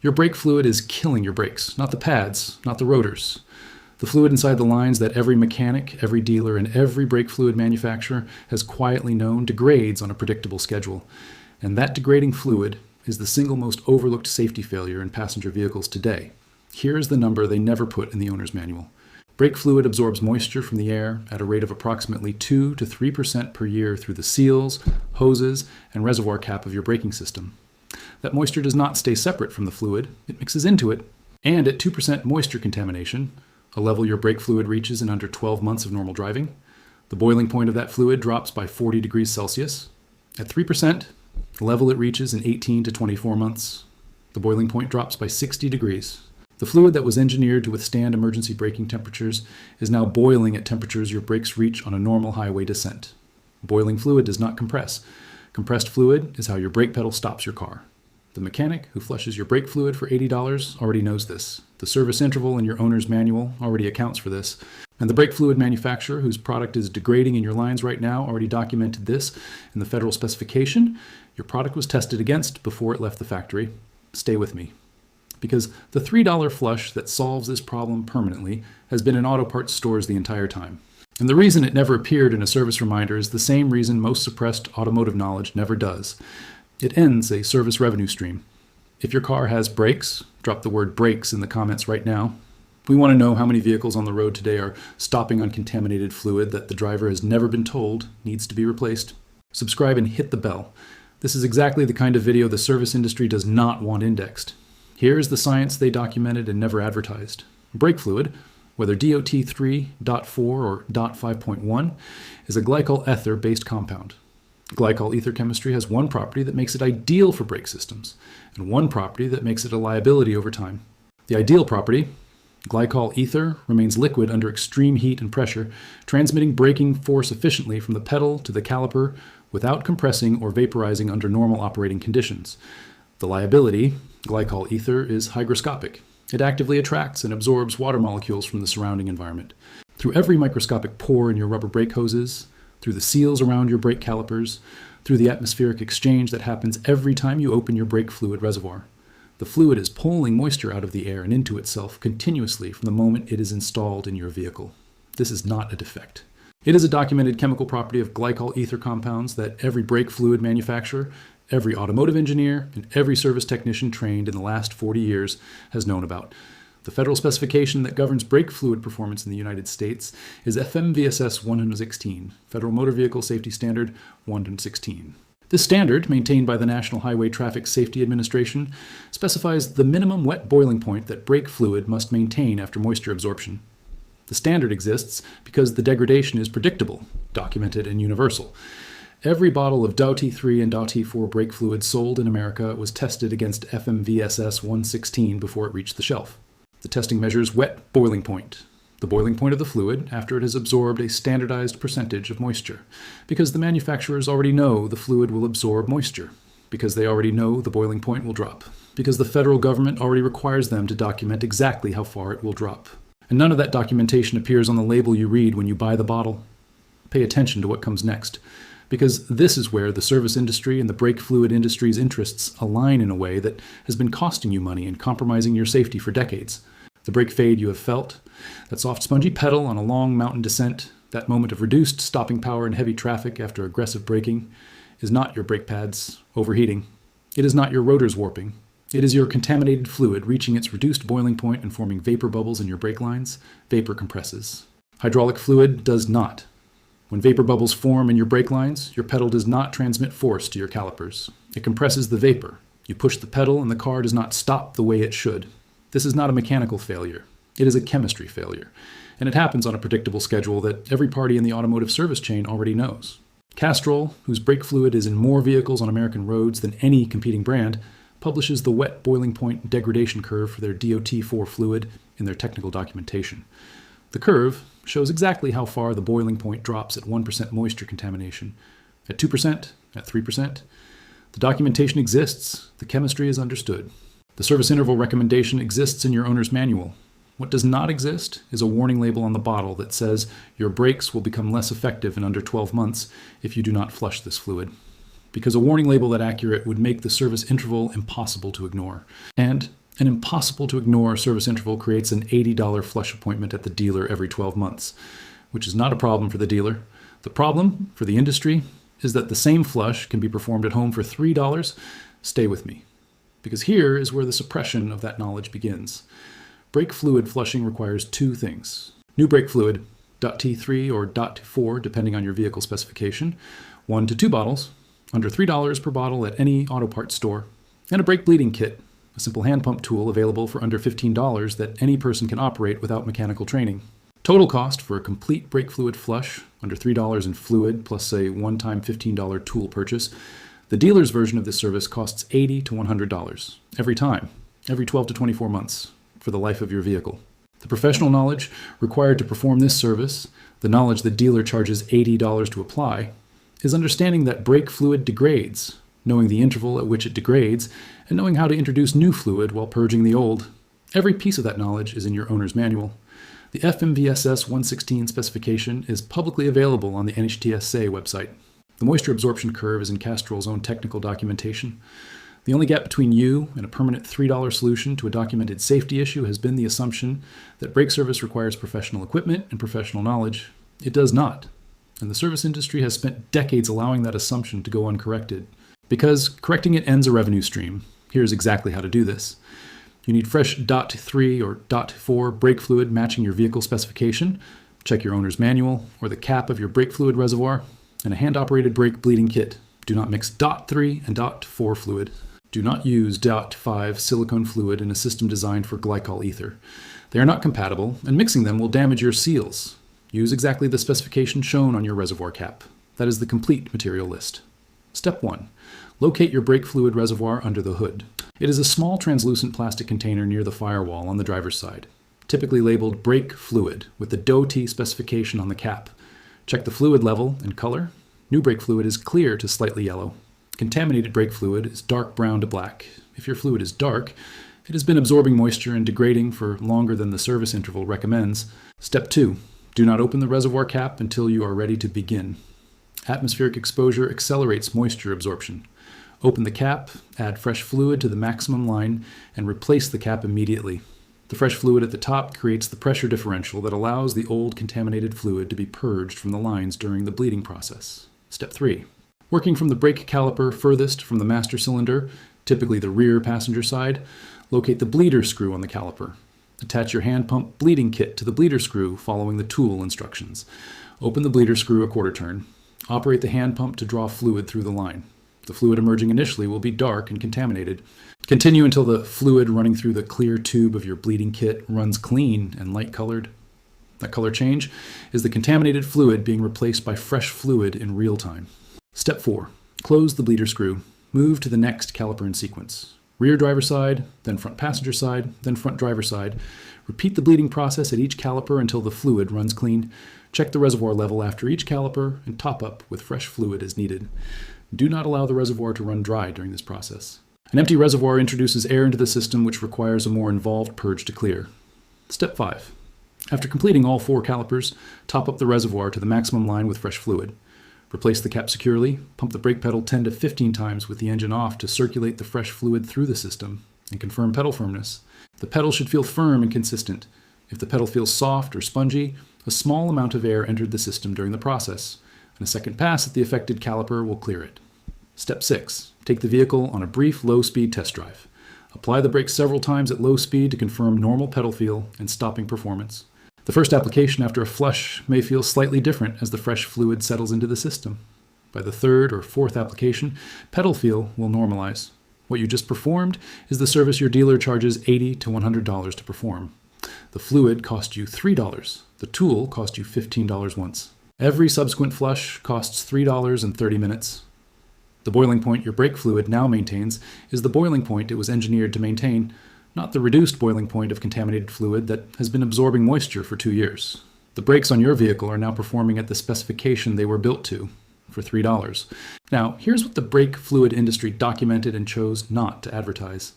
Your brake fluid is killing your brakes, not the pads, not the rotors. The fluid inside the lines that every mechanic, every dealer, and every brake fluid manufacturer has quietly known degrades on a predictable schedule. And that degrading fluid is the single most overlooked safety failure in passenger vehicles today. Here is the number they never put in the owner's manual. Brake fluid absorbs moisture from the air at a rate of approximately 2 to 3% per year through the seals, hoses, and reservoir cap of your braking system. That moisture does not stay separate from the fluid, it mixes into it. And at 2% moisture contamination, a level your brake fluid reaches in under 12 months of normal driving, the boiling point of that fluid drops by 40 degrees Celsius. At 3%, the level it reaches in 18 to 24 months, the boiling point drops by 60 degrees. The fluid that was engineered to withstand emergency braking temperatures is now boiling at temperatures your brakes reach on a normal highway descent. Boiling fluid does not compress. Compressed fluid is how your brake pedal stops your car. The mechanic who flushes your brake fluid for $80 already knows this. The service interval in your owner's manual already accounts for this. And the brake fluid manufacturer whose product is degrading in your lines right now already documented this in the federal specification your product was tested against before it left the factory. Stay with me. Because the $3 flush that solves this problem permanently has been in auto parts stores the entire time. And the reason it never appeared in a service reminder is the same reason most suppressed automotive knowledge never does. It ends a service revenue stream. If your car has brakes, drop the word brakes in the comments right now. We want to know how many vehicles on the road today are stopping on contaminated fluid that the driver has never been told needs to be replaced. Subscribe and hit the bell. This is exactly the kind of video the service industry does not want indexed. Here is the science they documented and never advertised. Brake fluid, whether DOT 3.4 or .5.1, is a glycol ether-based compound. Glycol ether chemistry has one property that makes it ideal for brake systems, and one property that makes it a liability over time. The ideal property, glycol ether, remains liquid under extreme heat and pressure, transmitting braking force efficiently from the pedal to the caliper without compressing or vaporizing under normal operating conditions. The liability, glycol ether, is hygroscopic. It actively attracts and absorbs water molecules from the surrounding environment. Through every microscopic pore in your rubber brake hoses, through the seals around your brake calipers, through the atmospheric exchange that happens every time you open your brake fluid reservoir. The fluid is pulling moisture out of the air and into itself continuously from the moment it is installed in your vehicle. This is not a defect. It is a documented chemical property of glycol ether compounds that every brake fluid manufacturer, every automotive engineer, and every service technician trained in the last 40 years has known about. The federal specification that governs brake fluid performance in the United States is FMVSS 116, Federal Motor Vehicle Safety Standard 116. This standard, maintained by the National Highway Traffic Safety Administration, specifies the minimum wet boiling point that brake fluid must maintain after moisture absorption. The standard exists because the degradation is predictable, documented, and universal. Every bottle of DOT 3 and DOT 4 brake fluid sold in America was tested against FMVSS 116 before it reached the shelf. The testing measures wet boiling point, the boiling point of the fluid after it has absorbed a standardized percentage of moisture, because the manufacturers already know the fluid will absorb moisture, because they already know the boiling point will drop, because the federal government already requires them to document exactly how far it will drop. And none of that documentation appears on the label you read when you buy the bottle. Pay attention to what comes next, because this is where the service industry and the brake fluid industry's interests align in a way that has been costing you money and compromising your safety for decades. The brake fade you have felt, that soft spongy pedal on a long mountain descent, that moment of reduced stopping power in heavy traffic after aggressive braking, is not your brake pads overheating. It is not your rotors warping. It is your contaminated fluid reaching its reduced boiling point and forming vapor bubbles in your brake lines. Vapor compresses. Hydraulic fluid does not. When vapor bubbles form in your brake lines, your pedal does not transmit force to your calipers. It compresses the vapor. You push the pedal and the car does not stop the way it should. This is not a mechanical failure. It is a chemistry failure. And it happens on a predictable schedule that every party in the automotive service chain already knows. Castrol, whose brake fluid is in more vehicles on American roads than any competing brand, publishes the wet boiling point degradation curve for their DOT4 fluid in their technical documentation. The curve shows exactly how far the boiling point drops at 1% moisture contamination. At 2%, at 3%. The documentation exists, the chemistry is understood. The service interval recommendation exists in your owner's manual. What does not exist is a warning label on the bottle that says your brakes will become less effective in under 12 months if you do not flush this fluid. Because a warning label that accurate would make the service interval impossible to ignore. And An impossible to ignore service interval creates an $80 flush appointment at the dealer every 12 months, which is not a problem for the dealer. The problem for the industry is that the same flush can be performed at home for $3. Stay with me, because here is where the suppression of that knowledge begins. Brake fluid flushing requires two things: new brake fluid, .T3 or .4 depending on your vehicle specification, 1 to 2 bottles, under $3 per bottle at any auto parts store, and a brake bleeding kit, a simple hand pump tool available for under $15 that any person can operate without mechanical training. Total cost for a complete brake fluid flush, under $3 in fluid plus a one-time $15 tool purchase. The dealer's version of this service costs $80 to $100 every time, every 12 to 24 months, for the life of your vehicle. The professional knowledge required to perform this service, the knowledge the dealer charges $80 to apply, is understanding that brake fluid degrades, knowing the interval at which it degrades, and knowing how to introduce new fluid while purging the old. Every piece of that knowledge is in your owner's manual. The FMVSS 116 specification is publicly available on the NHTSA website. The moisture absorption curve is in Castrol's own technical documentation. The only gap between you and a permanent $3 solution to a documented safety issue has been the assumption that brake service requires professional equipment and professional knowledge. It does not, and the service industry has spent decades allowing that assumption to go uncorrected. Because correcting it ends a revenue stream. Here's exactly how to do this. You need fresh .3 or .4 brake fluid matching your vehicle specification. Check your owner's manual or the cap of your brake fluid reservoir, and a hand-operated brake bleeding kit. Do not mix .3 and .4 fluid. Do not use .5 silicone fluid in a system designed for glycol ether. They are not compatible, and mixing them will damage your seals. Use exactly the specification shown on your reservoir cap. That is the complete material list. Step 1. Locate your brake fluid reservoir under the hood. It is a small translucent plastic container near the firewall on the driver's side, typically labeled brake fluid with the DOT specification on the cap. Check the fluid level and color. New brake fluid is clear to slightly yellow. Contaminated brake fluid is dark brown to black. If your fluid is dark, it has been absorbing moisture and degrading for longer than the service interval recommends. Step 2. Do not open the reservoir cap until you are ready to begin. Atmospheric exposure accelerates moisture absorption. Open the cap, add fresh fluid to the maximum line, and replace the cap immediately. The fresh fluid at the top creates the pressure differential that allows the old contaminated fluid to be purged from the lines during the bleeding process. Step 3. Working from the brake caliper furthest from the master cylinder, typically the rear passenger side, locate the bleeder screw on the caliper. Attach your hand pump bleeding kit to the bleeder screw following the tool instructions. Open the bleeder screw a quarter turn. Operate the hand pump to draw fluid through the line. The fluid emerging initially will be dark and contaminated. Continue until the fluid running through the clear tube of your bleeding kit runs clean and light-colored. That color change is the contaminated fluid being replaced by fresh fluid in real time. Step 4. Close the bleeder screw. Move to the next caliper in sequence. Rear driver side, then front passenger side, then front driver side. Repeat the bleeding process at each caliper until the fluid runs clean. Check the reservoir level after each caliper and top up with fresh fluid as needed. Do not allow the reservoir to run dry during this process. An empty reservoir introduces air into the system, which requires a more involved purge to clear. Step 5. After completing all 4 calipers, top up the reservoir to the maximum line with fresh fluid. Replace the cap securely, pump the brake pedal 10 to 15 times with the engine off to circulate the fresh fluid through the system, and confirm pedal firmness. The pedal should feel firm and consistent. If the pedal feels soft or spongy, a small amount of air entered the system during the process, and a second pass at the affected caliper will clear it. Step 6. Take the vehicle on a brief low-speed test drive. Apply the brakes several times at low speed to confirm normal pedal feel and stopping performance. The first application after a flush may feel slightly different as the fresh fluid settles into the system. By the third or fourth application, pedal feel will normalize. What you just performed is the service your dealer charges $80 to $100 to perform. The fluid cost you $3. The tool cost you $15 once. Every subsequent flush costs $3.30. The boiling point your brake fluid now maintains is the boiling point it was engineered to maintain, not the reduced boiling point of contaminated fluid that has been absorbing moisture for 2 years. The brakes on your vehicle are now performing at the specification they were built to, for $3. Now, here's what the brake fluid industry documented and chose not to advertise.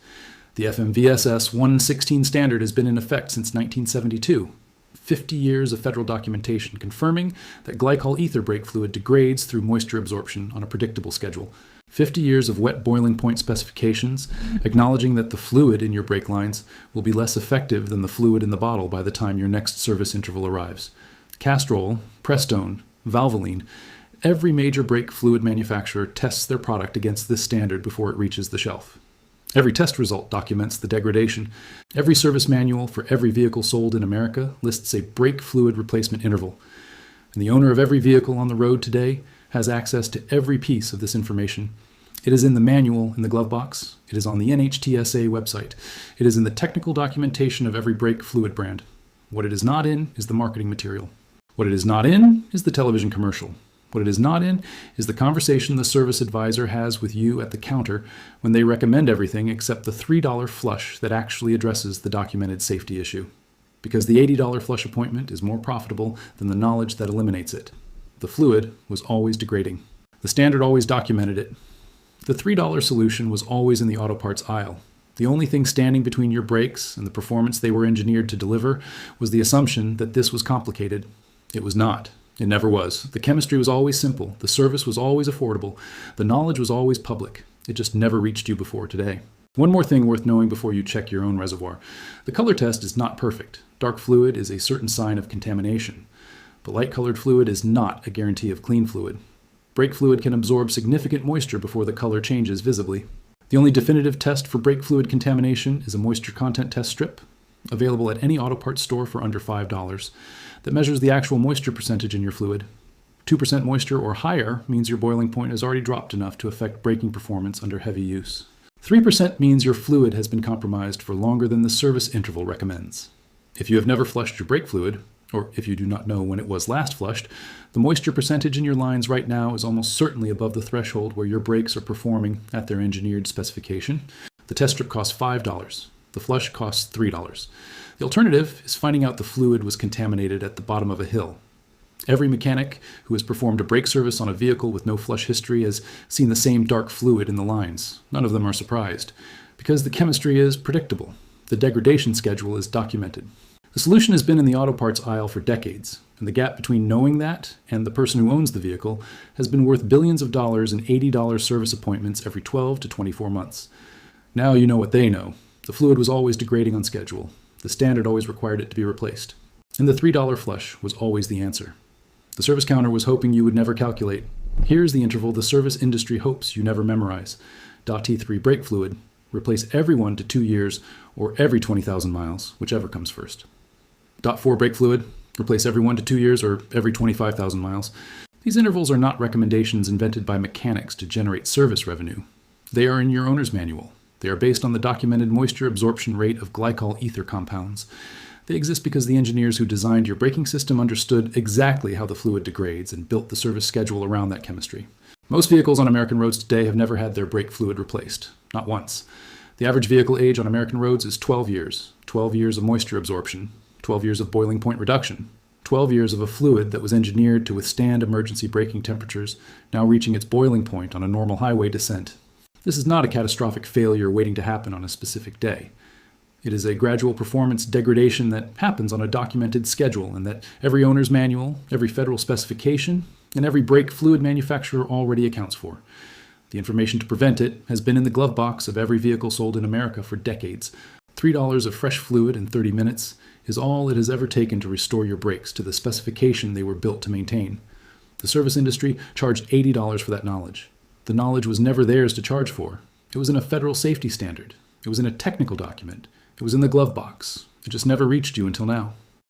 The FMVSS 116 standard has been in effect since 1972. 50 years of federal documentation confirming that glycol ether brake fluid degrades through moisture absorption on a predictable schedule. 50 years of wet boiling point specifications, acknowledging that the fluid in your brake lines will be less effective than the fluid in the bottle by the time your next service interval arrives. Castrol, Prestone, Valvoline, every major brake fluid manufacturer tests their product against this standard before it reaches the shelf. Every test result documents the degradation. Every service manual for every vehicle sold in America lists a brake fluid replacement interval. And the owner of every vehicle on the road today has access to every piece of this information. It is in the manual in the glove box. It is on the NHTSA website. It is in the technical documentation of every brake fluid brand. What it is not in is the marketing material. What it is not in is the television commercial. What it is not in is the conversation the service advisor has with you at the counter when they recommend everything except the $3 flush that actually addresses the documented safety issue. Because the $80 flush appointment is more profitable than the knowledge that eliminates it. The fluid was always degrading. The standard always documented it. The $3 solution was always in the auto parts aisle. The only thing standing between your brakes and the performance they were engineered to deliver was the assumption that this was complicated. It was not. It never was. The chemistry was always simple. The service was always affordable. The knowledge was always public. It just never reached you before today. One more thing worth knowing before you check your own reservoir. The color test is not perfect. Dark fluid is a certain sign of contamination. But light-colored fluid is not a guarantee of clean fluid. Brake fluid can absorb significant moisture before the color changes visibly. The only definitive test for brake fluid contamination is a moisture content test strip, available at any auto parts store for under $5, that measures the actual moisture percentage in your fluid. 2% moisture or higher means your boiling point has already dropped enough to affect braking performance under heavy use. 3% means your fluid has been compromised for longer than the service interval recommends. If you have never flushed your brake fluid, or if you do not know when it was last flushed, the moisture percentage in your lines right now is almost certainly above the threshold where your brakes are performing at their engineered specification. The test strip costs $5. The flush costs $3. The alternative is finding out the fluid was contaminated at the bottom of a hill. Every mechanic who has performed a brake service on a vehicle with no flush history has seen the same dark fluid in the lines. None of them are surprised, because the chemistry is predictable. The degradation schedule is documented. The solution has been in the auto parts aisle for decades, and the gap between knowing that and the person who owns the vehicle has been worth billions of dollars in $80 service appointments every 12 to 24 months. Now you know what they know. The fluid was always degrading on schedule. The standard always required it to be replaced. And the $3 flush was always the answer. The service counter was hoping you would never calculate. Here's the interval the service industry hopes you never memorize. T3 brake fluid. Replace every 1 to 2 years or every 20,000 miles, whichever comes first. .4 brake fluid. Replace every 1 to 2 years or every 25,000 miles. These intervals are not recommendations invented by mechanics to generate service revenue. They are in your owner's manual. They are based on the documented moisture absorption rate of glycol ether compounds. They exist because the engineers who designed your braking system understood exactly how the fluid degrades and built the service schedule around that chemistry. Most vehicles on American roads today have never had their brake fluid replaced, not once. The average vehicle age on American roads is 12 years. 12 years of moisture absorption, 12 years of boiling point reduction, 12 years of a fluid that was engineered to withstand emergency braking temperatures, now reaching its boiling point on a normal highway descent. This is not a catastrophic failure waiting to happen on a specific day. It is a gradual performance degradation that happens on a documented schedule and that every owner's manual, every federal specification, and every brake fluid manufacturer already accounts for. The information to prevent it has been in the glove box of every vehicle sold in America for decades. $3 of fresh fluid in 30 minutes is all it has ever taken to restore your brakes to the specification they were built to maintain. The service industry charged $80 for that knowledge. The knowledge was never theirs to charge for. It was in a federal safety standard. It was in a technical document. It was in the glove box. It just never reached you until now.